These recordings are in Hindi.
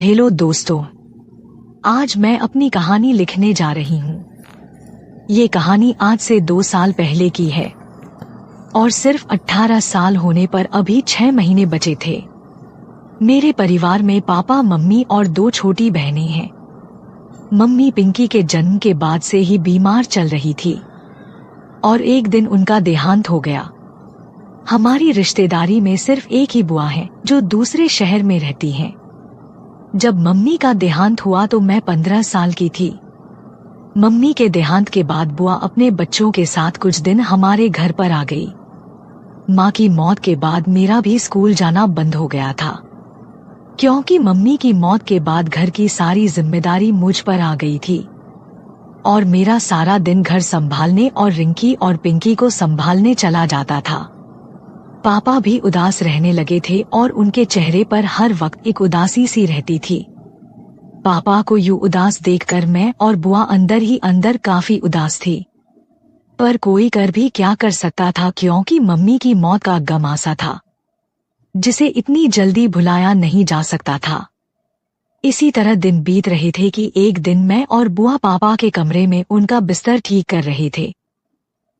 हेलो दोस्तों, आज मैं अपनी कहानी लिखने जा रही हूँ। ये कहानी आज से 2 साल पहले की है और सिर्फ 18 साल होने पर अभी 6 महीने बचे थे। मेरे परिवार में पापा, मम्मी और 2 छोटी बहनें हैं। मम्मी पिंकी के जन्म के बाद से ही बीमार चल रही थी और एक दिन उनका देहांत हो गया। हमारी रिश्तेदारी में सिर्फ एक ही बुआ है जो दूसरे शहर में रहती हैं। जब मम्मी का देहांत हुआ तो मैं 15 साल की थी। मम्मी के देहांत के बाद बुआ अपने बच्चों के साथ कुछ दिन हमारे घर पर आ गई। माँ की मौत के बाद मेरा भी स्कूल जाना बंद हो गया था, क्योंकि मम्मी की मौत के बाद घर की सारी जिम्मेदारी मुझ पर आ गई थी और मेरा सारा दिन घर संभालने और रिंकी और पिंकी को संभालने चला जाता था। पापा भी उदास रहने लगे थे और उनके चेहरे पर हर वक्त एक उदासी सी रहती थी। पापा को यूं उदास देखकर मैं और बुआ अंदर ही अंदर काफी उदास थी, पर कोई कर भी क्या कर सकता था, क्योंकि मम्मी की मौत का गम आसा था जिसे इतनी जल्दी भुलाया नहीं जा सकता था। इसी तरह दिन बीत रहे थे कि एक दिन मैं और बुआ पापा के कमरे में उनका बिस्तर ठीक कर रहे थे।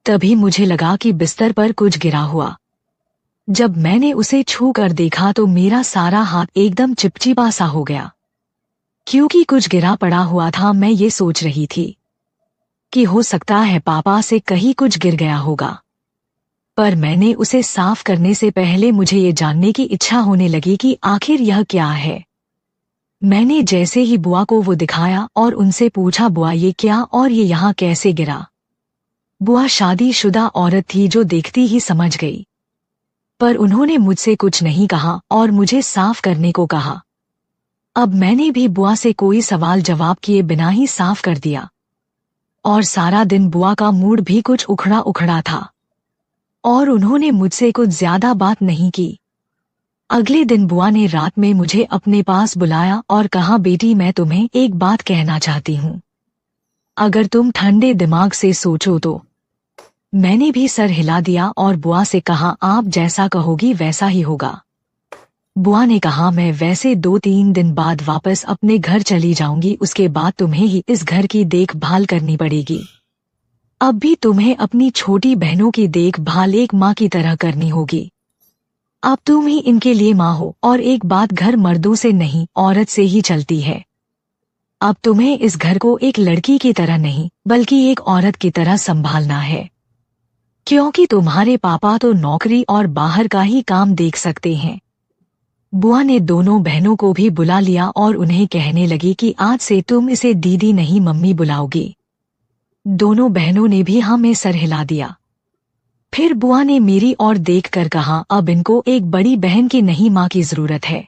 तभी मुझे लगा कि बिस्तर पर कुछ गिरा हुआ। जब मैंने उसे छू कर देखा तो मेरा सारा हाथ एकदम चिपचिपा सा हो गया, क्योंकि कुछ गिरा पड़ा हुआ था। मैं ये सोच रही थी कि हो सकता है पापा से कहीं कुछ गिर गया होगा, पर मैंने उसे साफ करने से पहले मुझे ये जानने की इच्छा होने लगी कि आखिर यह क्या है। मैंने जैसे ही बुआ को वो दिखाया और उनसे पूछा, बुआ ये क्या और ये यहाँ कैसे गिरा? बुआ शादीशुदा औरत थी जो देखती ही समझ गई, पर उन्होंने मुझसे कुछ नहीं कहा और मुझे साफ करने को कहा। अब मैंने भी बुआ से कोई सवाल जवाब किए बिना ही साफ कर दिया और सारा दिन बुआ का मूड भी कुछ उखड़ा उखड़ा था और उन्होंने मुझसे कुछ ज्यादा बात नहीं की। अगले दिन बुआ ने रात में मुझे अपने पास बुलाया और कहा, बेटी मैं तुम्हें एक बात कहना चाहती हूँ, अगर तुम ठंडे दिमाग से सोचो तो। मैंने भी सर हिला दिया और बुआ से कहा, आप जैसा कहोगी वैसा ही होगा। बुआ ने कहा, मैं वैसे 2-3 दिन बाद वापस अपने घर चली जाऊंगी, उसके बाद तुम्हें ही इस घर की देखभाल करनी पड़ेगी। अब भी तुम्हें अपनी छोटी बहनों की देखभाल एक माँ की तरह करनी होगी। अब तुम ही इनके लिए माँ हो और एक बात, घर मर्दों से नहीं औरत से ही चलती है। अब तुम्हें इस घर को एक लड़की की तरह नहीं बल्कि एक औरत की तरह संभालना है, क्योंकि तुम्हारे पापा तो नौकरी और बाहर का ही काम देख सकते हैं। बुआ ने दोनों बहनों को भी बुला लिया और उन्हें कहने लगी कि आज से तुम इसे दीदी नहीं मम्मी बुलाओगी। दोनों बहनों ने भी हाँ में सर हिला दिया। फिर बुआ ने मेरी ओर देखकर कहा, अब इनको एक बड़ी बहन की नहीं माँ की जरूरत है।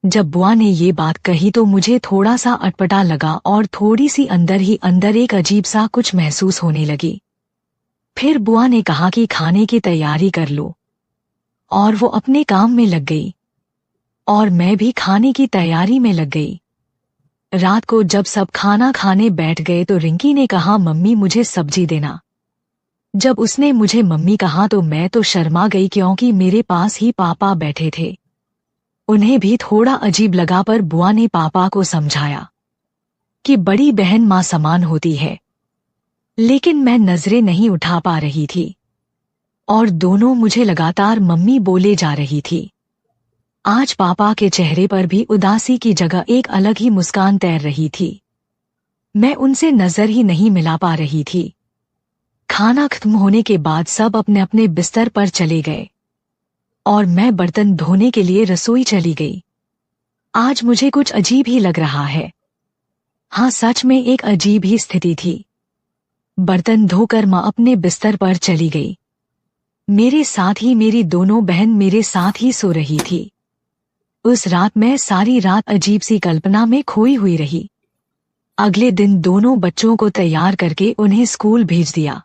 जब बुआ ने ये बात कही तो मुझे थोड़ा सा अटपटा लगा और थोड़ी सी अंदर ही अंदर एक अजीब सा कुछ महसूस होने लगी। फिर बुआ ने कहा कि खाने की तैयारी कर लो, और वो अपने काम में लग गई और मैं भी खाने की तैयारी में लग गई। रात को जब सब खाना खाने बैठ गए तो रिंकी ने कहा, मम्मी मुझे सब्जी देना। जब उसने मुझे मम्मी कहा तो मैं तो शर्मा गई, क्योंकि मेरे पास ही पापा बैठे थे। उन्हें भी थोड़ा अजीब लगा, पर बुआ ने पापा को समझाया कि बड़ी बहन माँ समान होती है, लेकिन मैं नजरें नहीं उठा पा रही थी और दोनों मुझे लगातार मम्मी बोले जा रही थी। आज पापा के चेहरे पर भी उदासी की जगह एक अलग ही मुस्कान तैर रही थी। मैं उनसे नजर ही नहीं मिला पा रही थी। खाना खत्म होने के बाद सब अपने अपने बिस्तर पर चले गए और मैं बर्तन धोने के लिए रसोई चली गई। आज मुझे कुछ अजीब ही लग रहा है। हाँ, सच में एक अजीब ही स्थिति थी। बर्तन धोकर माँ अपने बिस्तर पर चली गई। मेरे साथ ही मेरी दोनों बहन मेरे साथ ही सो रही थी। उस रात मैं सारी रात अजीब सी कल्पना में खोई हुई रही। अगले दिन दोनों बच्चों को तैयार करके उन्हें स्कूल भेज दिया।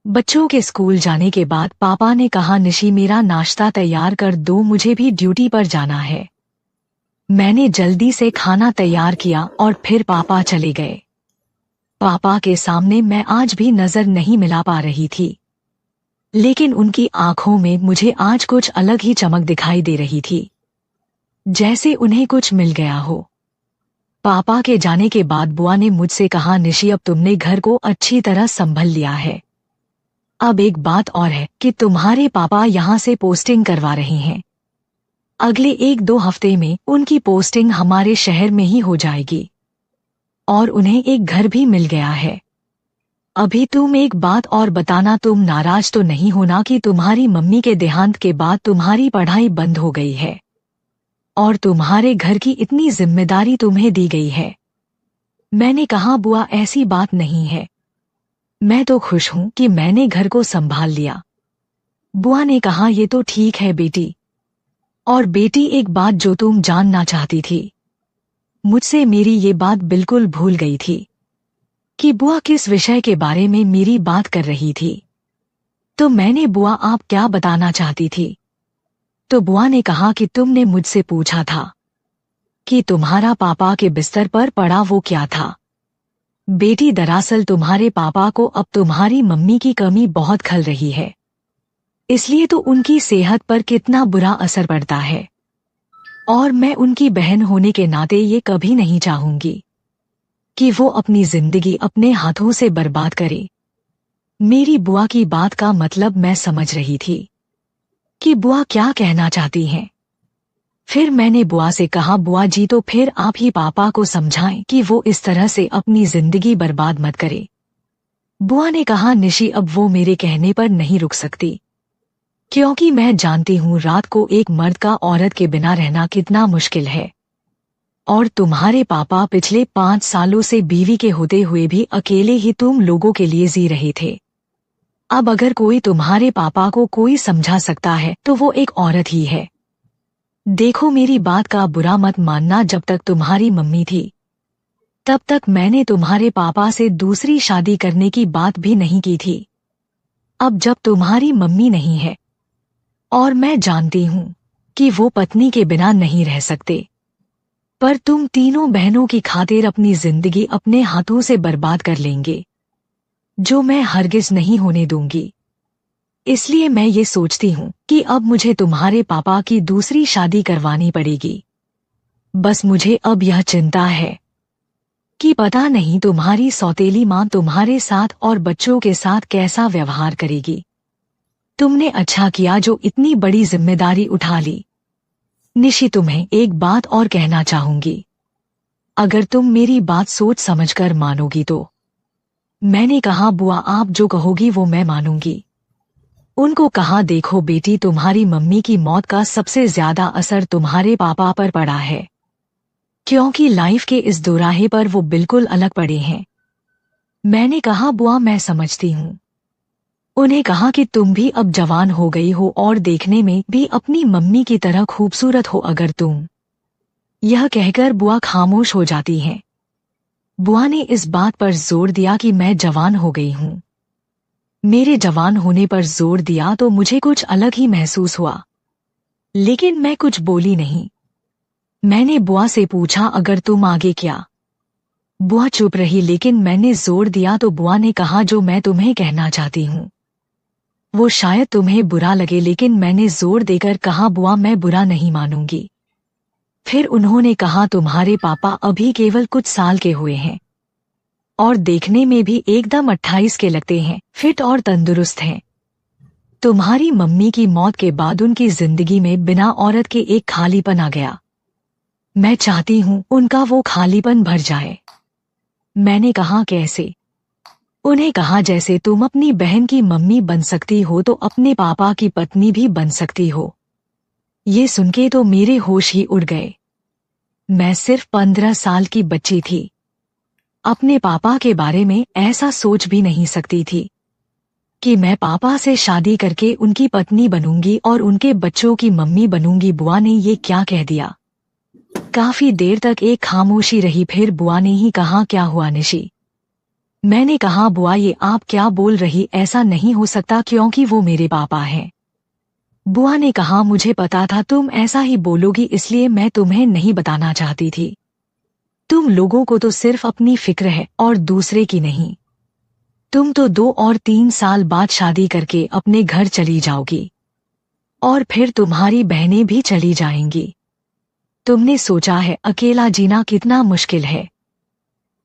बच्चों के स्कूल जाने के बाद पापा ने कहा, निशी मेरा नाश्ता तैयार कर दो, मुझे भी ड्यूटी पर जाना है। मैंने जल्दी से खाना तैयार किया और फिर पापा चले गए। पापा के सामने मैं आज भी नजर नहीं मिला पा रही थी, लेकिन उनकी आंखों में मुझे आज कुछ अलग ही चमक दिखाई दे रही थी। जैसे उन्हें कुछ मिल गया हो। पापा के जाने के बाद बुआ ने मुझसे कहा, निशी अब तुमने घर को अच्छी तरह संभल लिया है। अब एक बात और है कि तुम्हारे पापा यहाँ से पोस्टिंग करवा रहे हैं। अगले 1-2 हफ्ते में उनकी पोस्टिंग हमारे शहर में ही हो जाएगी और उन्हें एक घर भी मिल गया है। अभी तुम एक बात और बताना, तुम नाराज तो नहीं होना कि तुम्हारी मम्मी के देहांत के बाद तुम्हारी पढ़ाई बंद हो गई है और तुम्हारे घर की इतनी जिम्मेदारी तुम्हें दी गई है। मैंने कहा, बुआ ऐसी बात नहीं है, मैं तो खुश हूं कि मैंने घर को संभाल लिया। बुआ ने कहा, ये तो ठीक है बेटी। और बेटी, एक बात जो तुम जानना चाहती थी, मुझसे मेरी ये बात बिल्कुल भूल गई थी कि बुआ किस विषय के बारे में मेरी बात कर रही थी। तो मैंने, बुआ आप क्या बताना चाहती थी? तो बुआ ने कहा कि तुमने मुझसे पूछा था कि तुम्हारा पापा के बिस्तर पर पड़ा वो क्या था। बेटी, दरअसल तुम्हारे पापा को अब तुम्हारी मम्मी की कमी बहुत खल रही है, इसलिए तो उनकी सेहत पर कितना बुरा असर पड़ता है और मैं उनकी बहन होने के नाते ये कभी नहीं चाहूंगी कि वो अपनी जिंदगी अपने हाथों से बर्बाद करे। मेरी बुआ की बात का मतलब मैं समझ रही थी कि बुआ क्या कहना चाहती हैं। फिर मैंने बुआ से कहा, बुआ जी तो फिर आप ही पापा को समझाएं कि वो इस तरह से अपनी जिंदगी बर्बाद मत करे। बुआ ने कहा, निशी अब वो मेरे कहने पर नहीं रुक सकती, क्योंकि मैं जानती हूँ रात को एक मर्द का औरत के बिना रहना कितना मुश्किल है और तुम्हारे पापा पिछले 5 सालों से बीवी के होते हुए भी अकेले ही तुम लोगों के लिए जी रहे थे। अब अगर कोई तुम्हारे पापा को कोई समझा सकता है तो वो एक औरत ही है। देखो, मेरी बात का बुरा मत मानना, जब तक तुम्हारी मम्मी थी तब तक मैंने तुम्हारे पापा से दूसरी शादी करने की बात भी नहीं की थी। अब जब तुम्हारी मम्मी नहीं है और मैं जानती हूँ कि वो पत्नी के बिना नहीं रह सकते, पर तुम तीनों बहनों की खातिर अपनी जिंदगी अपने हाथों से बर्बाद कर लेंगे, जो मैं हरगिज नहीं होने दूंगी। इसलिए मैं ये सोचती हूँ कि अब मुझे तुम्हारे पापा की दूसरी शादी करवानी पड़ेगी। बस मुझे अब यह चिंता है कि पता नहीं तुम्हारी सौतेली माँ तुम्हारे साथ और बच्चों के साथ कैसा व्यवहार करेगी। तुमने अच्छा किया जो इतनी बड़ी जिम्मेदारी उठा ली। निशी, तुम्हें एक बात और कहना चाहूंगी, अगर तुम मेरी बात सोच समझकर मानोगी तो। मैंने कहा, बुआ आप जो कहोगी वो मैं मानूंगी। उनको कहा, देखो बेटी, तुम्हारी मम्मी की मौत का सबसे ज्यादा असर तुम्हारे पापा पर पड़ा है, क्योंकि लाइफ के इस दोराहे पर वो बिल्कुल अलग पड़े हैं। मैंने कहा, बुआ मैं समझती हूँ। उन्हें कहा कि तुम भी अब जवान हो गई हो और देखने में भी अपनी मम्मी की तरह खूबसूरत हो अगर तुम। यह कहकर बुआ खामोश हो जाती हैं। बुआ ने इस बात पर जोर दिया कि मैं जवान हो गई हूँ। मेरे जवान होने पर जोर दिया तो मुझे कुछ अलग ही महसूस हुआ, लेकिन मैं कुछ बोली नहीं। मैंने बुआ से पूछा, अगर तुम आगे क्या? बुआ चुप रही, लेकिन मैंने जोर दिया तो बुआ ने कहा, जो मैं तुम्हें कहना चाहती हूँ वो शायद तुम्हें बुरा लगे, लेकिन मैंने जोर देकर कहा, बुआ मैं बुरा नहीं मानूंगी। फिर उन्होंने कहा, तुम्हारे पापा अभी केवल कुछ साल के हुए हैं और देखने में भी एकदम 28 के लगते हैं, फिट और तंदुरुस्त हैं। तुम्हारी मम्मी की मौत के बाद उनकी जिंदगी में बिना औरत के एक खालीपन आ गया। मैं चाहती हूँ उनका वो खालीपन भर जाए। मैंने कहा, कैसे? उन्हें कहा, जैसे तुम अपनी बहन की मम्मी बन सकती हो तो अपने पापा की पत्नी भी बन सकती हो। ये सुनके तो मेरे होश ही उड़ गए। मैं सिर्फ 15 साल की बच्ची थी, अपने पापा के बारे में ऐसा सोच भी नहीं सकती थी कि मैं पापा से शादी करके उनकी पत्नी बनूंगी और उनके बच्चों की मम्मी बनूंगी। बुआ ने ये क्या कह दिया? काफी देर तक एक खामोशी रही, फिर बुआ ने ही कहा, क्या हुआ निशी? मैंने कहा, बुआ ये आप क्या बोल रही, ऐसा नहीं हो सकता क्योंकि वो मेरे पापा हैं। बुआ ने कहा, मुझे पता था तुम ऐसा ही बोलोगी, इसलिए मैं तुम्हें नहीं बताना चाहती थी। तुम लोगों को तो सिर्फ अपनी फिक्र है और दूसरे की नहीं। तुम तो 2 और 3 साल बाद शादी करके अपने घर चली जाओगी और फिर तुम्हारी बहनें भी चली जाएंगी। तुमने सोचा है अकेला जीना कितना मुश्किल है?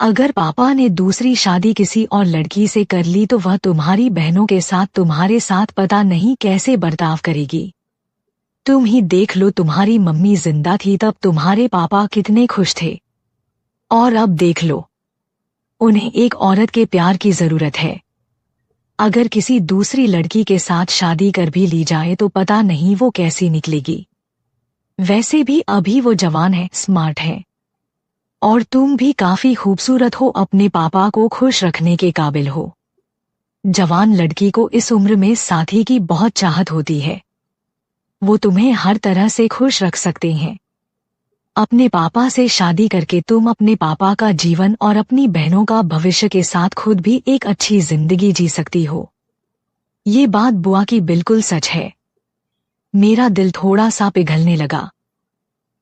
अगर पापा ने दूसरी शादी किसी और लड़की से कर ली तो वह तुम्हारी बहनों के साथ तुम्हारे साथ पता नहीं कैसे बर्ताव करेगी। तुम ही देख लो, तुम्हारी मम्मी जिंदा थी तब तुम्हारे पापा कितने खुश थे, और अब देख लो, उन्हें एक औरत के प्यार की जरूरत है। अगर किसी दूसरी लड़की के साथ शादी कर भी ली जाए तो पता नहीं वो कैसी निकलेगी। वैसे भी अभी वो जवान है, स्मार्ट है, और तुम भी काफी खूबसूरत हो, अपने पापा को खुश रखने के काबिल हो। जवान लड़की को इस उम्र में साथी की बहुत चाहत होती है, वो तुम्हें हर तरह से खुश रख सकते हैं। अपने पापा से शादी करके तुम अपने पापा का जीवन और अपनी बहनों का भविष्य के साथ खुद भी एक अच्छी जिंदगी जी सकती हो। ये बात बुआ की बिल्कुल सच है। मेरा दिल थोड़ा सा पिघलने लगा।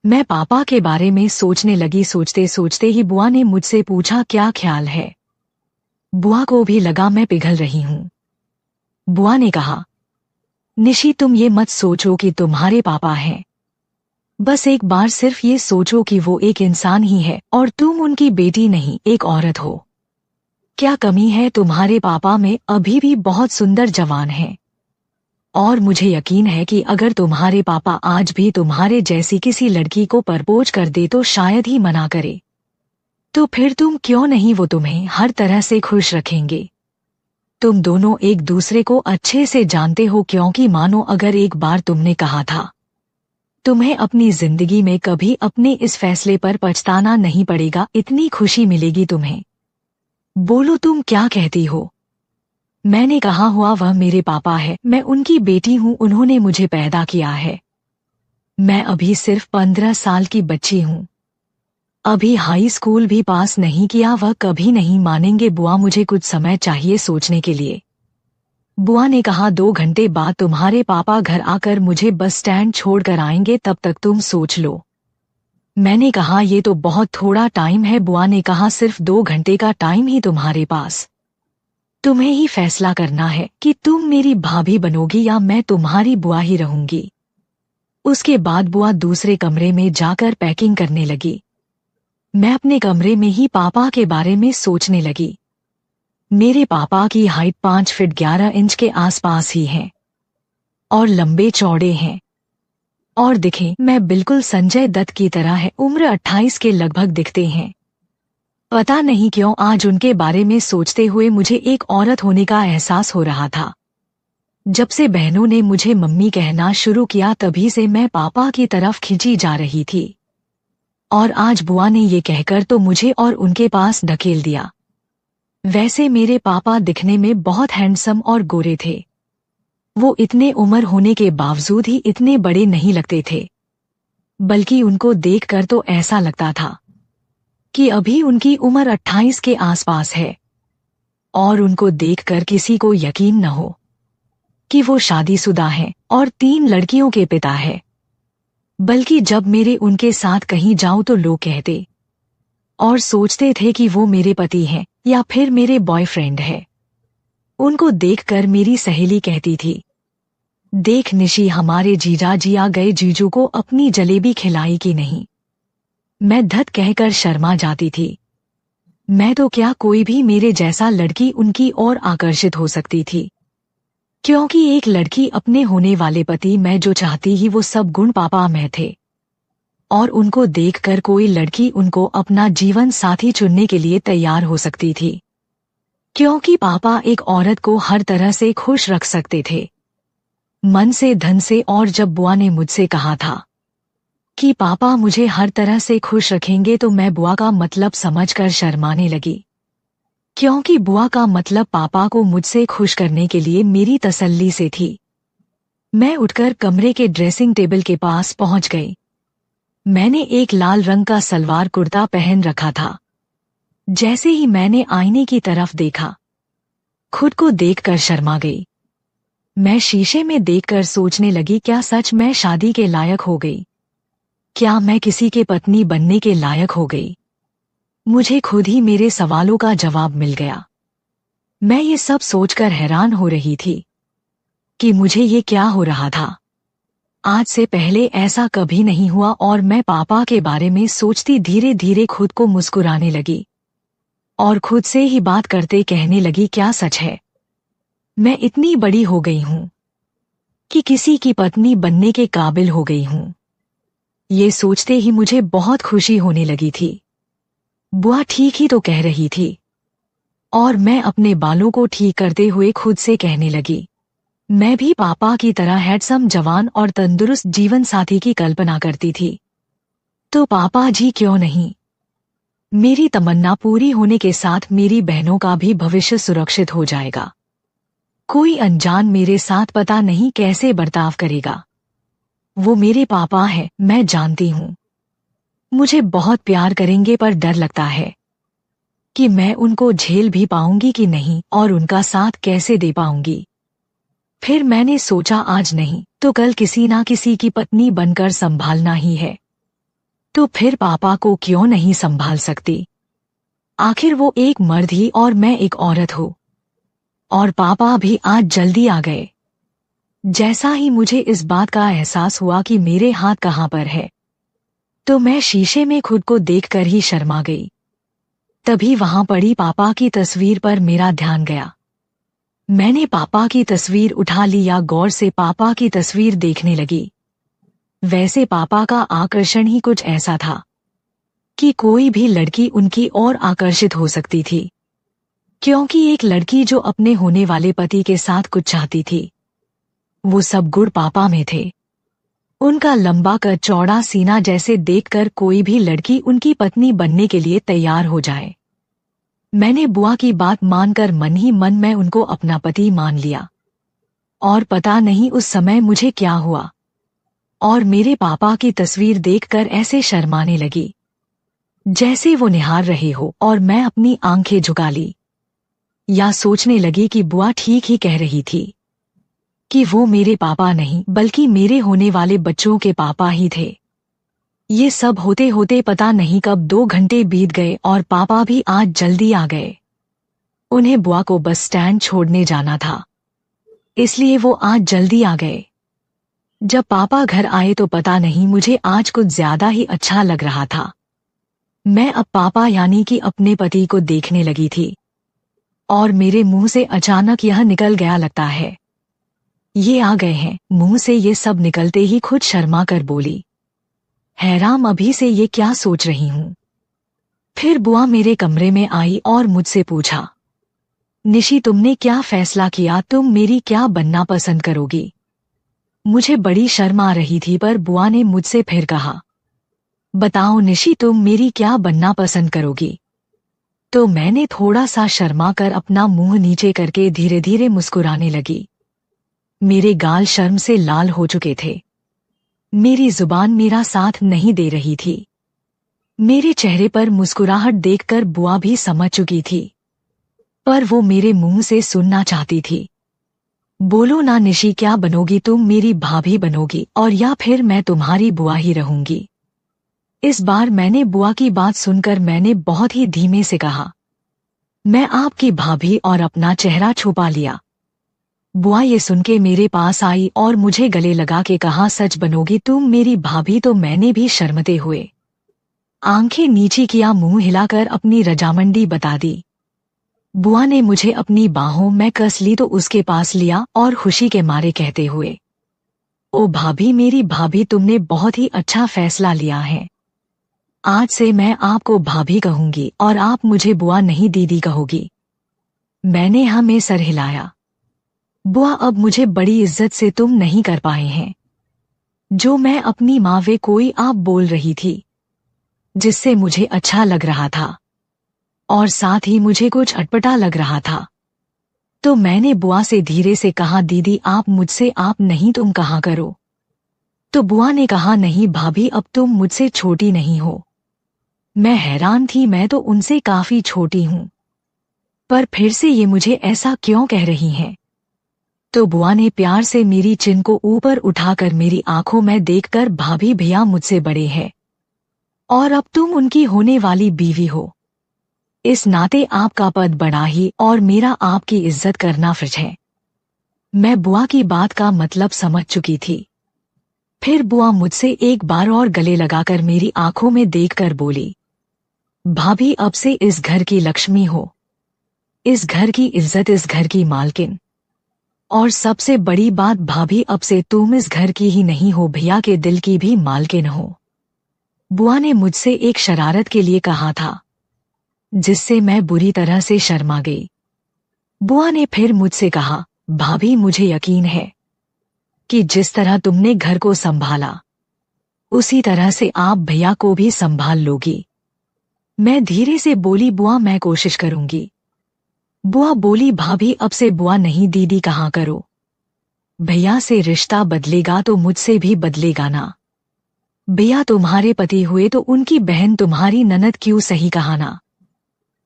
मैं पापा के बारे में सोचने लगी। सोचते सोचते ही बुआ ने मुझसे पूछा, क्या ख्याल है? बुआ को भी लगा मैं पिघल रही हूँ। बुआ ने कहा, निशी तुम ये मत सोचो कि तुम्हारे पापा हैं। बस एक बार सिर्फ ये सोचो कि वो एक इंसान ही है और तुम उनकी बेटी नहीं, एक औरत हो। क्या कमी है तुम्हारे पापा में? अभी भी बहुत सुंदर जवान हैं। और मुझे यकीन है कि अगर तुम्हारे पापा आज भी तुम्हारे जैसी किसी लड़की को प्रपोज कर दे तो शायद ही मना करे। तो फिर तुम क्यों नहीं, वो तुम्हें हर तरह से खुश रखेंगे। तुम दोनों एक दूसरे को अच्छे से जानते हो, क्योंकि मानो अगर एक बार तुमने कहा था, तुम्हें अपनी जिंदगी में कभी अपने इस फैसले पर पछताना नहीं पड़ेगा, इतनी खुशी मिलेगी तुम्हें। बोलो तुम क्या कहती हो? मैंने कहा हुआ वह मेरे पापा है, मैं उनकी बेटी हूँ, उन्होंने मुझे पैदा किया है। मैं अभी सिर्फ 15 साल की बच्ची हूँ, अभी हाई स्कूल भी पास नहीं किया। वह कभी नहीं मानेंगे बुआ, मुझे कुछ समय चाहिए सोचने के लिए। बुआ ने कहा 2 घंटे बाद तुम्हारे पापा घर आकर मुझे बस स्टैंड छोड़कर आएंगे, तब तक तुम सोच लो। मैंने कहा ये तो बहुत थोड़ा टाइम है। बुआ ने कहा सिर्फ 2 घंटे का टाइम ही तुम्हारे पास, तुम्हें ही फैसला करना है कि तुम मेरी भाभी बनोगी या मैं तुम्हारी बुआ ही रहूंगी। उसके बाद बुआ दूसरे कमरे में जाकर पैकिंग करने लगी। मैं अपने कमरे में ही पापा के बारे में सोचने लगी। मेरे पापा की हाइट 5 फीट 11 इंच के आसपास ही है और लंबे चौड़े हैं, और दिखें मैं बिल्कुल संजय दत्त की तरह है। उम्र 28 के लगभग दिखते हैं। पता नहीं क्यों आज उनके बारे में सोचते हुए मुझे एक औरत होने का एहसास हो रहा था। जब से बहनों ने मुझे मम्मी कहना शुरू किया तभी से मैं पापा की तरफ खिंची जा रही थी, और आज बुआ ने ये कहकर तो मुझे और उनके पास ढकेल दिया। वैसे मेरे पापा दिखने में बहुत हैंडसम और गोरे थे। वो इतने उम्र होने के बावजूद ही इतने बड़े नहीं लगते थे, बल्कि उनको देखकर तो ऐसा लगता था कि अभी उनकी उम्र 28 के आसपास है। और उनको देखकर किसी को यकीन न हो कि वो शादीशुदा हैं और 3 लड़कियों के पिता है, बल्कि जब मेरे उनके साथ कहीं जाऊं तो लोग कहते और सोचते थे कि वो मेरे पति हैं या फिर मेरे बॉयफ्रेंड है। उनको देखकर मेरी सहेली कहती थी, देख निशी हमारे जीजा जी आ गए, जीजू को अपनी जलेबी खिलाई कि नहीं। मैं धत कहकर शर्मा जाती थी। मैं तो क्या, कोई भी मेरे जैसा लड़की उनकी ओर आकर्षित हो सकती थी, क्योंकि एक लड़की अपने होने वाले पति में जो चाहती ही वो सब गुण पापा में थे। और उनको देखकर कोई लड़की उनको अपना जीवन साथी चुनने के लिए तैयार हो सकती थी, क्योंकि पापा एक औरत को हर तरह से खुश रख सकते थे, मन से धन से। और जब बुआ ने मुझसे कहा था कि पापा मुझे हर तरह से खुश रखेंगे तो मैं बुआ का मतलब समझकर शर्माने लगी, क्योंकि बुआ का मतलब पापा को मुझसे खुश करने के लिए मेरी तसल्ली से थी। मैं उठकर कमरे के ड्रेसिंग टेबल के पास पहुंच गई। मैंने एक लाल रंग का सलवार कुर्ता पहन रखा था। जैसे ही मैंने आईने की तरफ देखा, खुद को देखकर शर्मा गई। मैं शीशे में देखकर सोचने लगी, क्या सच मैं शादी के लायक हो गई? क्या मैं किसी के पत्नी बनने के लायक हो गई? मुझे खुद ही मेरे सवालों का जवाब मिल गया। मैं ये सब सोचकर हैरान हो रही थी कि मुझे ये क्या हो रहा था। आज से पहले ऐसा कभी नहीं हुआ और मैं पापा के बारे में सोचती धीरे धीरे खुद को मुस्कुराने लगी और खुद से ही बात करते कहने लगी, क्या सच है? मैं इतनी बड़ी हो गई हूँ कि किसी की पत्नी बनने के काबिल हो गई हूँ। ये सोचते ही मुझे बहुत खुशी होने लगी थी। बुआ ठीक ही तो कह रही थी। और मैं अपने बालों को ठीक करते हुए खुद से कहने लगी, मैं भी पापा की तरह हैंडसम, जवान और तंदुरुस्त जीवन साथी की कल्पना करती थी। तो पापा जी क्यों नहीं? मेरी तमन्ना पूरी होने के साथ मेरी बहनों का भी भविष्य सुरक्षित हो जाएगा। कोई अनजान मेरे साथ पता नहीं कैसे बर्ताव करेगा। वो मेरे पापा हैं, मैं जानती हूँ। मुझे बहुत प्यार करेंगे, पर डर लगता है कि मैं उनको झेल भी पाऊंगी कि नहीं और उनका साथ कैसे दे पाऊंगी। फिर मैंने सोचा, आज नहीं तो कल किसी ना किसी की पत्नी बनकर संभालना ही है। तो फिर पापा को क्यों नहीं संभाल सकती? आखिर वो एक मर्द ही और मैं एक औरत हूँ। और पापा भी आज जल्दी आ गए। जैसा ही मुझे इस बात का एहसास हुआ कि मेरे हाथ कहाँ पर है, तो मैं शीशे में खुद को देखकर ही शर्मा गई। तभी वहां पड़ी पापा की तस्वीर पर मेरा ध्यान गया। मैंने पापा की तस्वीर उठा लिया, गौर से पापा की तस्वीर देखने लगी। वैसे पापा का आकर्षण ही कुछ ऐसा था कि कोई भी लड़की उनकी ओर आकर्षित हो सकती थी, क्योंकि एक लड़की जो अपने होने वाले पति के साथ कुछ चाहती थी, वो सब गुण पापा में थे। उनका लंबा कद, चौड़ा सीना, जैसे देखकर कोई भी लड़की उनकी पत्नी बनने के लिए तैयार हो जाए। मैंने बुआ की बात मानकर मन ही मन में उनको अपना पति मान लिया। और पता नहीं उस समय मुझे क्या हुआ और मेरे पापा की तस्वीर देखकर ऐसे शर्माने लगी जैसे वो निहार रहे हो, और मैं अपनी आंखें झुका ली। या सोचने लगी कि बुआ ठीक ही कह रही थी कि वो मेरे पापा नहीं बल्कि मेरे होने वाले बच्चों के पापा ही थे। ये सब होते होते पता नहीं कब 2 घंटे बीत गए और पापा भी आज जल्दी आ गए। उन्हें बुआ को बस स्टैंड छोड़ने जाना था, इसलिए वो आज जल्दी आ गए। जब पापा घर आए तो पता नहीं मुझे आज कुछ ज्यादा ही अच्छा लग रहा था। मैं अब पापा यानी कि अपने पति को देखने लगी थी और मेरे मुंह से अचानक यह निकल गया, लगता है ये आ गए हैं। मुंह से ये सब निकलते ही खुद शर्मा कर बोली, हैरान अभी से ये क्या सोच रही हूँ। फिर बुआ मेरे कमरे में आई और मुझसे पूछा, निशी तुमने क्या फैसला किया? तुम मेरी क्या बनना पसंद करोगी? मुझे बड़ी शर्म आ रही थी, पर बुआ ने मुझसे फिर कहा, बताओ निशी तुम मेरी क्या बनना पसंद करोगी? तो मैंने थोड़ा सा शर्मा कर अपना मुंह नीचे करके धीरे धीरे मुस्कुराने लगी। मेरे गाल शर्म से लाल हो चुके थे। मेरी जुबान मेरा साथ नहीं दे रही थी। मेरे चेहरे पर मुस्कुराहट देखकर बुआ भी समझ चुकी थी, पर वो मेरे मुंह से सुनना चाहती थी। बोलो ना निशी, क्या बनोगी? तुम मेरी भाभी बनोगी और या फिर मैं तुम्हारी बुआ ही रहूंगी? इस बार मैंने बुआ की बात सुनकर मैंने बहुत ही धीमे से कहा, मैं आपकी भाभी, और अपना चेहरा छुपा लिया। बुआ ये सुन के मेरे पास आई और मुझे गले लगा के कहा, सच बनोगी तुम मेरी भाभी? तो मैंने भी शर्मते हुए आंखें नीचे किया, मुंह हिलाकर अपनी रजामंदी बता दी। बुआ ने मुझे अपनी बाहों में कस ली तो उसके पास लिया और खुशी के मारे कहते हुए, ओ भाभी, मेरी भाभी, तुमने बहुत ही अच्छा फैसला लिया है। आज से मैं आपको भाभी कहूंगी और आप मुझे बुआ नहीं दीदी कहोगी। मैंने हाँ में सर हिलाया। बुआ, अब मुझे बड़ी इज्जत से तुम नहीं कर पाए हैं। जो मैं अपनी माँ वे कोई आप बोल रही थी, जिससे मुझे अच्छा लग रहा था और साथ ही मुझे कुछ अटपटा लग रहा था। तो मैंने बुआ से धीरे से कहा, दीदी आप मुझसे आप नहीं तुम कहा करो। तो बुआ ने कहा, नहीं भाभी, अब तुम मुझसे छोटी नहीं हो। मैं हैरान थी, मैं तो उनसे काफी छोटी हूँ, पर फिर से ये मुझे ऐसा क्यों कह रही हैं? तो बुआ ने प्यार से मेरी चिन को ऊपर उठाकर मेरी आंखों में देखकर, भाभी भैया मुझसे बड़े हैं और अब तुम उनकी होने वाली बीवी हो। इस नाते आपका पद बड़ा ही और मेरा आपकी इज्जत करना फर्ज है। मैं बुआ की बात का मतलब समझ चुकी थी। फिर बुआ मुझसे एक बार और गले लगाकर मेरी आंखों में देखकर बोली, भाभी अब से इस घर की लक्ष्मी हो, इस घर की इज्जत, इस घर की मालकिन। और सबसे बड़ी बात भाभी, अब से तुम इस घर की ही नहीं हो, भैया के दिल की भी मालकिन हो। बुआ ने मुझसे एक शरारत के लिए कहा था, जिससे मैं बुरी तरह से शर्मा गई। बुआ ने फिर मुझसे कहा, भाभी मुझे यकीन है कि जिस तरह तुमने घर को संभाला उसी तरह से आप भैया को भी संभाल लोगी। मैं धीरे से बोली, बुआ मैं कोशिश करूंगी। बुआ बोली, भाभी अब से बुआ नहीं दीदी कहा करो, भैया से रिश्ता बदलेगा तो मुझसे भी बदलेगा ना। भैया तुम्हारे पति हुए तो उनकी बहन तुम्हारी ननद क्यों, सही कहा ना।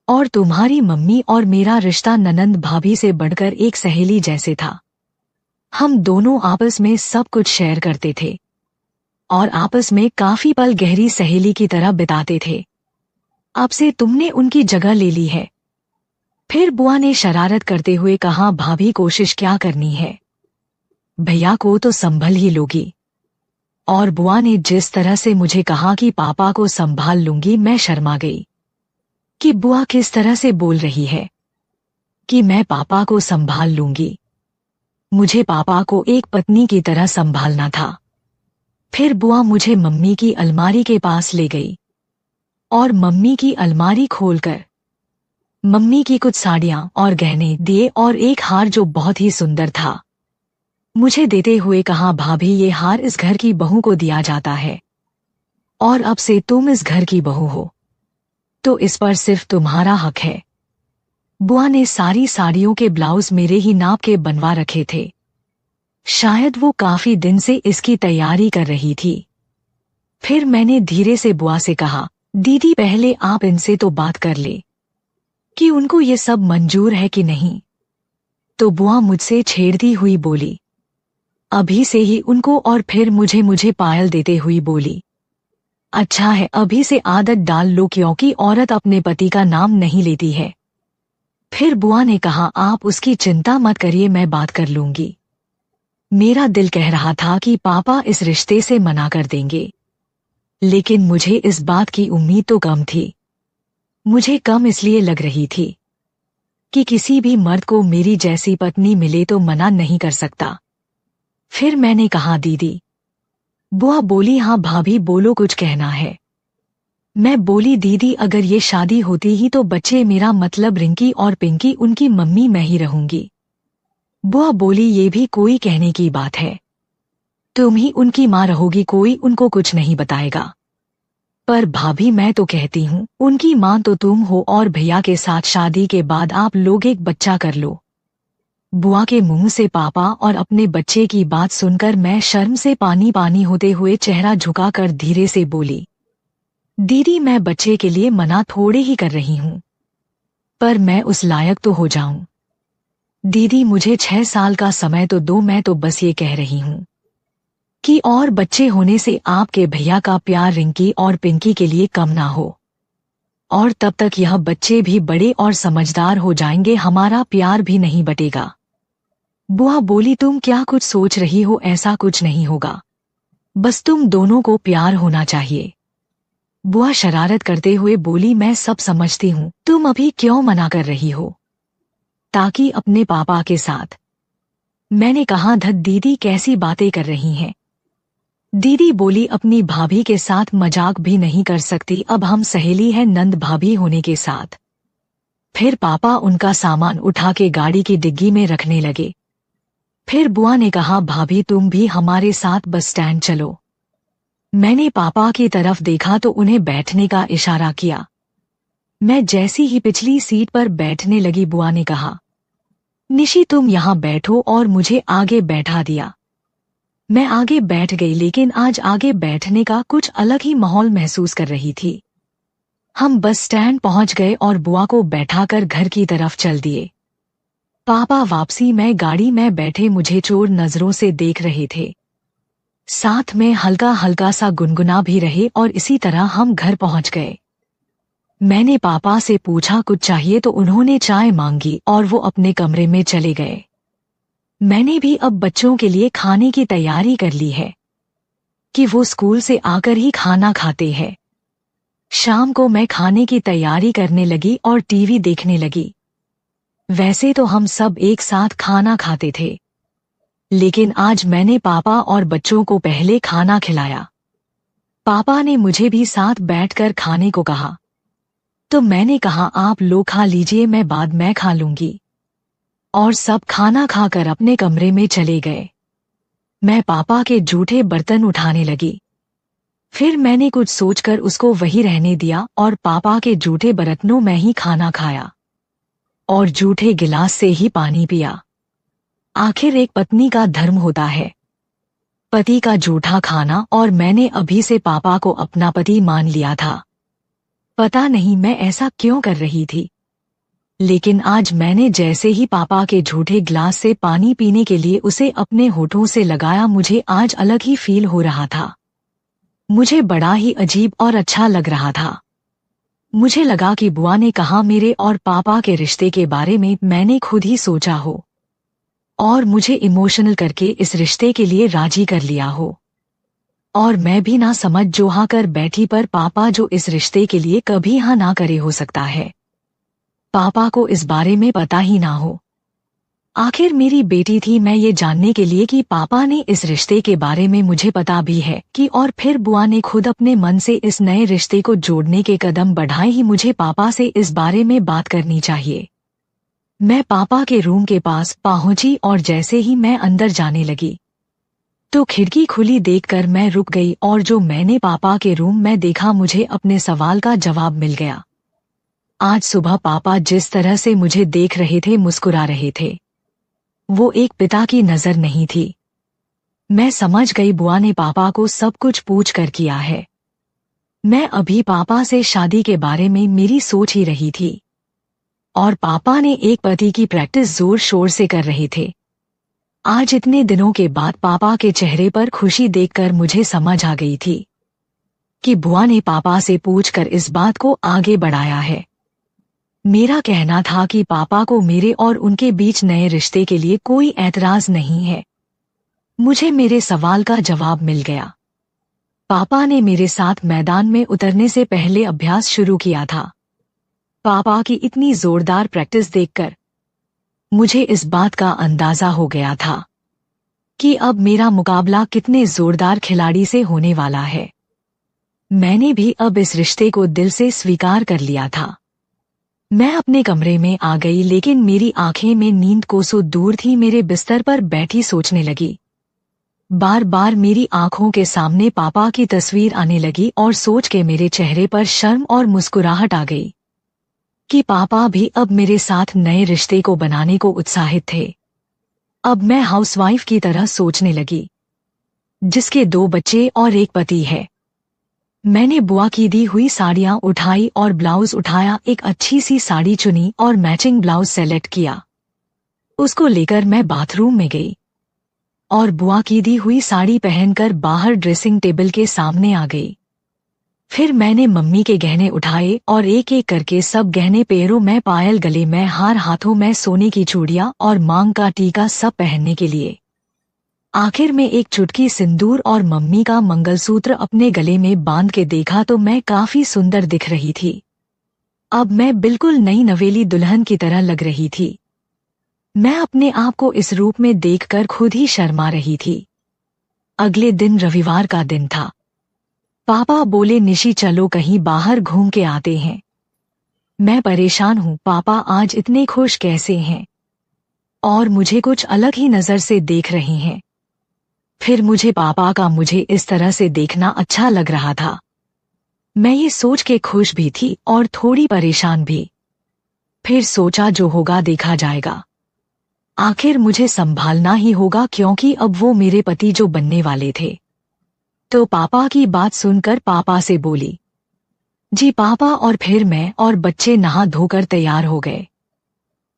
और तुम्हारी मम्मी और मेरा रिश्ता ननंद भाभी से बढ़कर एक सहेली जैसे था। हम दोनों आपस में सब कुछ शेयर करते थे और आपस में काफी पल गहरी सहेली की तरह बिताते थे। अब से तुमने उनकी जगह ले ली है। फिर बुआ ने शरारत करते हुए कहा, भाभी कोशिश क्या करनी है, भैया को तो संभल ही लोगी। और बुआ ने जिस तरह से मुझे कहा कि पापा को संभाल लूंगी, मैं शर्मा गई कि बुआ किस तरह से बोल रही है कि मैं पापा को संभाल लूंगी। मुझे पापा को एक पत्नी की तरह संभालना था। फिर बुआ मुझे मम्मी की अलमारी के पास ले गई और मम्मी की अलमारी खोलकर मम्मी की कुछ साड़ियां और गहने दिए और एक हार जो बहुत ही सुंदर था मुझे देते हुए कहा, भाभी ये हार इस घर की बहू को दिया जाता है और अब से तुम इस घर की बहू हो तो इस पर सिर्फ तुम्हारा हक है। बुआ ने सारी साड़ियों के ब्लाउज मेरे ही नाप के बनवा रखे थे। शायद वो काफी दिन से इसकी तैयारी कर रही थी। फिर मैंने धीरे से बुआ से कहा, दीदी पहले आप इनसे तो बात कर ले कि उनको ये सब मंजूर है कि नहीं। तो बुआ मुझसे छेड़ती हुई बोली, अभी से ही उनको। और फिर मुझे पायल देते हुई बोली, अच्छा है अभी से आदत डाल लो क्योंकि औरत अपने पति का नाम नहीं लेती है। फिर बुआ ने कहा, आप उसकी चिंता मत करिए, मैं बात कर लूंगी। मेरा दिल कह रहा था कि पापा इस रिश्ते से मना कर देंगे, लेकिन मुझे इस बात की उम्मीद तो कम थी। मुझे कम इसलिए लग रही थी कि किसी भी मर्द को मेरी जैसी पत्नी मिले तो मना नहीं कर सकता। फिर मैंने कहा, दीदी। बुआ बोली, हाँ भाभी बोलो, कुछ कहना है। मैं बोली, दीदी अगर ये शादी होती ही तो बच्चे, मेरा मतलब रिंकी और पिंकी, उनकी मम्मी मैं ही रहूंगी। बुआ बोली, ये भी कोई कहने की बात है, तुम ही उनकी माँ रहोगी, कोई उनको कुछ नहीं बताएगा। पर भाभी मैं तो कहती हूँ उनकी माँ तो तुम हो और भैया के साथ शादी के बाद आप लोग एक बच्चा कर लो। बुआ के मुंह से पापा और अपने बच्चे की बात सुनकर मैं शर्म से पानी पानी होते हुए चेहरा झुकाकर धीरे से बोली, दीदी मैं बच्चे के लिए मना थोड़े ही कर रही हूँ, पर मैं उस लायक तो हो जाऊं। दीदी मुझे 6 साल का समय तो दो, मैं तो बस ये कह रही हूँ कि और बच्चे होने से आपके भैया का प्यार रिंकी और पिंकी के लिए कम ना हो, और तब तक यह बच्चे भी बड़े और समझदार हो जाएंगे, हमारा प्यार भी नहीं बटेगा। बुआ बोली, तुम क्या कुछ सोच रही हो, ऐसा कुछ नहीं होगा, बस तुम दोनों को प्यार होना चाहिए। बुआ शरारत करते हुए बोली, मैं सब समझती हूँ, तुम अभी क्यों मना कर रही हो, ताकि अपने पापा के साथ। मैंने कहा, धत दीदी कैसी बातें कर रही हैं। दीदी बोली, अपनी भाभी के साथ मजाक भी नहीं कर सकती, अब हम सहेली हैं नंद भाभी होने के साथ। फिर पापा उनका सामान उठा के गाड़ी की डिग्गी में रखने लगे। फिर बुआ ने कहा, भाभी तुम भी हमारे साथ बस स्टैंड चलो। मैंने पापा की तरफ देखा तो उन्हें बैठने का इशारा किया। मैं जैसी ही पिछली सीट पर बैठने लगी, बुआ ने कहा, निशी तुम यहाँ बैठो, और मुझे आगे बैठा दिया। मैं आगे बैठ गई, लेकिन आज आगे बैठने का कुछ अलग ही माहौल महसूस कर रही थी। हम बस स्टैंड पहुंच गए और बुआ को बैठाकर घर की तरफ चल दिए। पापा वापसी में गाड़ी में बैठे मुझे चोर नजरों से देख रहे थे, साथ में हल्का हल्का सा गुनगुना भी रहे, और इसी तरह हम घर पहुंच गए। मैंने पापा से पूछा कुछ चाहिए तो उन्होंने चाय मांगी और वो अपने कमरे में चले गए। मैंने भी अब बच्चों के लिए खाने की तैयारी कर ली है। कि वो स्कूल से आकर ही खाना खाते हैं। शाम को मैं खाने की तैयारी करने लगी और टीवी देखने लगी। वैसे तो हम सब एक साथ खाना खाते थे, लेकिन आज मैंने पापा और बच्चों को पहले खाना खिलाया। पापा ने मुझे भी साथ बैठकर खाने को कहा, तो मैंने कहा आप लोग खा लीजिए, मैं बाद में खा लूंगी। और सब खाना खाकर अपने कमरे में चले गए। मैं पापा के जूठे बर्तन उठाने लगी। फिर मैंने कुछ सोचकर उसको वही रहने दिया और पापा के जूठे बर्तनों में ही खाना खाया और जूठे गिलास से ही पानी पिया। आखिर एक पत्नी का धर्म होता है पति का जूठा खाना, और मैंने अभी से पापा को अपना पति मान लिया था। पता नहीं मैं ऐसा क्यों कर रही थी, लेकिन आज मैंने जैसे ही पापा के झूठे गिलास से पानी पीने के लिए उसे अपने होठों से लगाया, मुझे आज अलग ही फील हो रहा था। मुझे बड़ा ही अजीब और अच्छा लग रहा था। मुझे लगा कि बुआ ने कहा मेरे और पापा के रिश्ते के बारे में मैंने खुद ही सोचा हो और मुझे इमोशनल करके इस रिश्ते के लिए राजी कर लिया हो, और मैं भी ना समझ जो हाँ कर बैठी, पर पापा जो इस रिश्ते के लिए कभी हाँ ना करे हो सकता है पापा को इस बारे में पता ही ना हो। आखिर मेरी बेटी थी मैं ये जानने के लिए कि पापा ने इस रिश्ते के बारे में मुझे पता भी है कि, और फिर बुआ ने खुद अपने मन से इस नए रिश्ते को जोड़ने के कदम बढ़ाए ही मुझे पापा से इस बारे में बात करनी चाहिए। मैं पापा के रूम के पास पहुंची और जैसे ही मैं अंदर जाने लगी तो खिड़की खुली देखकर मैं रुक गई, और जो मैंने पापा के रूम में देखा मुझे अपने सवाल का जवाब मिल गया। आज सुबह पापा जिस तरह से मुझे देख रहे थे, मुस्कुरा रहे थे, वो एक पिता की नजर नहीं थी। मैं समझ गई बुआ ने पापा को सब कुछ पूछ कर किया है। मैं अभी पापा से शादी के बारे में मेरी सोच ही रही थी और पापा ने एक पति की प्रैक्टिस जोर शोर से कर रहे थे। आज इतने दिनों के बाद पापा के चेहरे पर खुशी देखकर मुझे समझ आ गई थी कि बुआ ने पापा से पूछकर इस बात को आगे बढ़ाया है। मेरा कहना था कि पापा को मेरे और उनके बीच नए रिश्ते के लिए कोई ऐतराज नहीं है। मुझे मेरे सवाल का जवाब मिल गया। पापा ने मेरे साथ मैदान में उतरने से पहले अभ्यास शुरू किया था। पापा की इतनी जोरदार प्रैक्टिस देखकर मुझे इस बात का अंदाजा हो गया था कि अब मेरा मुकाबला कितने जोरदार खिलाड़ी से होने वाला है। मैंने भी अब इस रिश्ते को दिल से स्वीकार कर लिया था। मैं अपने कमरे में आ गई, लेकिन मेरी आंखें में नींद कोसों दूर थी। मेरे बिस्तर पर बैठी सोचने लगी। बार बार मेरी आंखों के सामने पापा की तस्वीर आने लगी और सोच के मेरे चेहरे पर शर्म और मुस्कुराहट आ गई कि पापा भी अब मेरे साथ नए रिश्ते को बनाने को उत्साहित थे। अब मैं हाउसवाइफ की तरह सोचने लगी जिसके 2 बच्चे और एक पति है। मैंने बुआ की दी हुई साड़ियां उठाई और ब्लाउज उठाया, एक अच्छी सी साड़ी चुनी और मैचिंग ब्लाउज सेलेक्ट किया। उसको लेकर मैं बाथरूम में गई और बुआ की दी हुई साड़ी पहनकर बाहर ड्रेसिंग टेबल के सामने आ गई। फिर मैंने मम्मी के गहने उठाए और एक एक करके सब गहने, पैरों में पायल, गले में हार, हाथों में सोने की चूड़ियां और मांग का टीका सब पहनने के लिए। आखिर में एक चुटकी सिंदूर और मम्मी का मंगलसूत्र अपने गले में बांध के देखा तो मैं काफी सुंदर दिख रही थी। अब मैं बिल्कुल नई नवेली दुल्हन की तरह लग रही थी। मैं अपने आप को इस रूप में देखकर खुद ही शर्मा रही थी। अगले दिन रविवार का दिन था। पापा बोले निशी चलो कहीं बाहर घूम के आते हैं। मैं परेशान हूँ, पापा आज इतने खुश कैसे हैं और मुझे कुछ अलग ही नजर से देख रहे हैं। फिर मुझे पापा का मुझे इस तरह से देखना अच्छा लग रहा था। मैं ये सोच के खुश भी थी और थोड़ी परेशान भी। फिर सोचा जो होगा देखा जाएगा। आखिर मुझे संभालना ही होगा क्योंकि अब वो मेरे पति जो बनने वाले थे। तो पापा की बात सुनकर पापा से बोली, जी पापा, और फिर मैं और बच्चे नहा धोकर तैयार हो गए।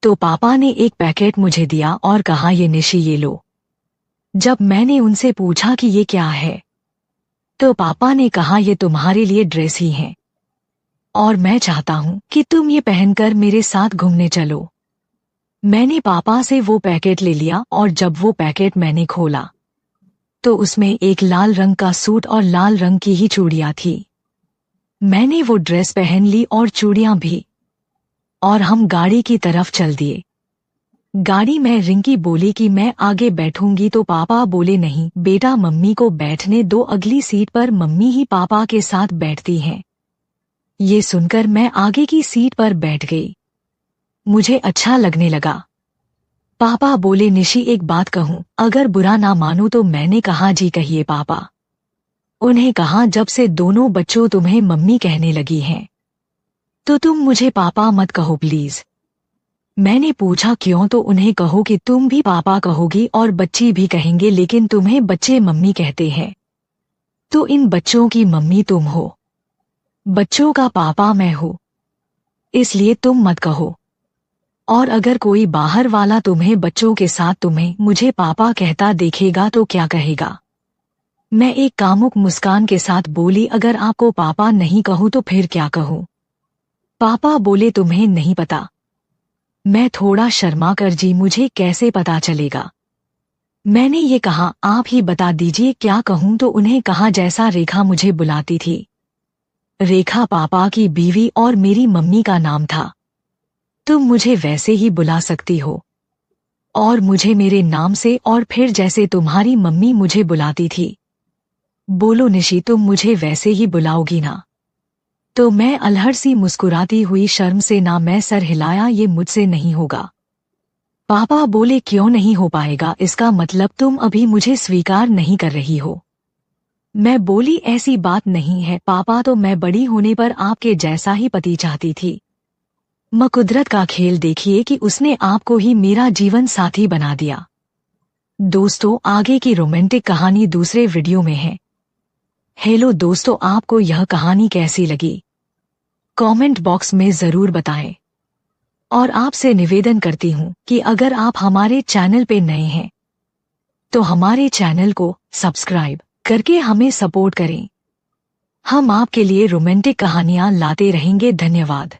तो पापा ने एक पैकेट मुझे दिया और कहा ये निशी ये लो। जब मैंने उनसे पूछा कि ये क्या है तो पापा ने कहा ये तुम्हारे लिए ड्रेस ही है और मैं चाहता हूँ कि तुम ये पहनकर मेरे साथ घूमने चलो। मैंने पापा से वो पैकेट ले लिया और जब वो पैकेट मैंने खोला तो उसमें एक लाल रंग का सूट और लाल रंग की ही चूड़ियां थी। मैंने वो ड्रेस पहन ली और चूड़ियां भी, और हम गाड़ी की तरफ चल दिए। गाड़ी में रिंकी बोली कि मैं आगे बैठूंगी तो पापा बोले नहीं बेटा, मम्मी को बैठने दो, अगली सीट पर मम्मी ही पापा के साथ बैठती हैं। ये सुनकर मैं आगे की सीट पर बैठ गई। मुझे अच्छा लगने लगा। पापा बोले निशी एक बात कहूं, अगर बुरा ना मानो तो। मैंने कहा जी कहिए पापा। उन्हें कहा जब से दोनों बच्चों तुम्हें मम्मी कहने लगी हैं तो तुम मुझे पापा मत कहो प्लीज। मैंने पूछा क्यों, तो उन्हें कहो कि तुम भी पापा कहोगी और बच्ची भी कहेंगे, लेकिन तुम्हें बच्चे मम्मी कहते हैं तो इन बच्चों की मम्मी तुम हो, बच्चों का पापा मैं हूँ, इसलिए तुम मत कहो। और अगर कोई बाहर वाला तुम्हें बच्चों के साथ तुम्हें मुझे पापा कहता देखेगा तो क्या कहेगा। मैं एक कामुक मुस्कान के साथ बोली अगर आपको पापा नहीं कहूँ तो फिर क्या कहूँ। पापा बोले तुम्हें नहीं पता। मैं थोड़ा शर्मा कर जी मुझे कैसे पता चलेगा। मैंने ये कहा आप ही बता दीजिए क्या कहूँ, तो उन्हें कहा जैसा रेखा मुझे बुलाती थी। रेखा पापा की बीवी और मेरी मम्मी का नाम था। तुम मुझे वैसे ही बुला सकती हो और मुझे मेरे नाम से, और फिर जैसे तुम्हारी मम्मी मुझे बुलाती थी। बोलो निशी तुम मुझे वैसे ही बुलाओगी ना। तो मैं अलहड़ सी मुस्कुराती हुई शर्म से ना मैं सर हिलाया, ये मुझसे नहीं होगा। पापा बोले क्यों नहीं हो पाएगा, इसका मतलब तुम अभी मुझे स्वीकार नहीं कर रही हो। मैं बोली ऐसी बात नहीं है पापा, तो मैं बड़ी होने पर आपके जैसा ही पति चाहती थी। कुदरत का खेल देखिए कि उसने आपको ही मेरा जीवन साथी बना दिया। दोस्तों आगे की रोमांटिक कहानी दूसरे वीडियो में है। हेलो दोस्तों, आपको यह कहानी कैसी लगी कमेंट बॉक्स में जरूर बताएं। और आपसे निवेदन करती हूँ कि अगर आप हमारे चैनल पे नए हैं तो हमारे चैनल को सब्सक्राइब करके हमें सपोर्ट करें। हम आपके लिए रोमांटिक कहानियां लाते रहेंगे। धन्यवाद।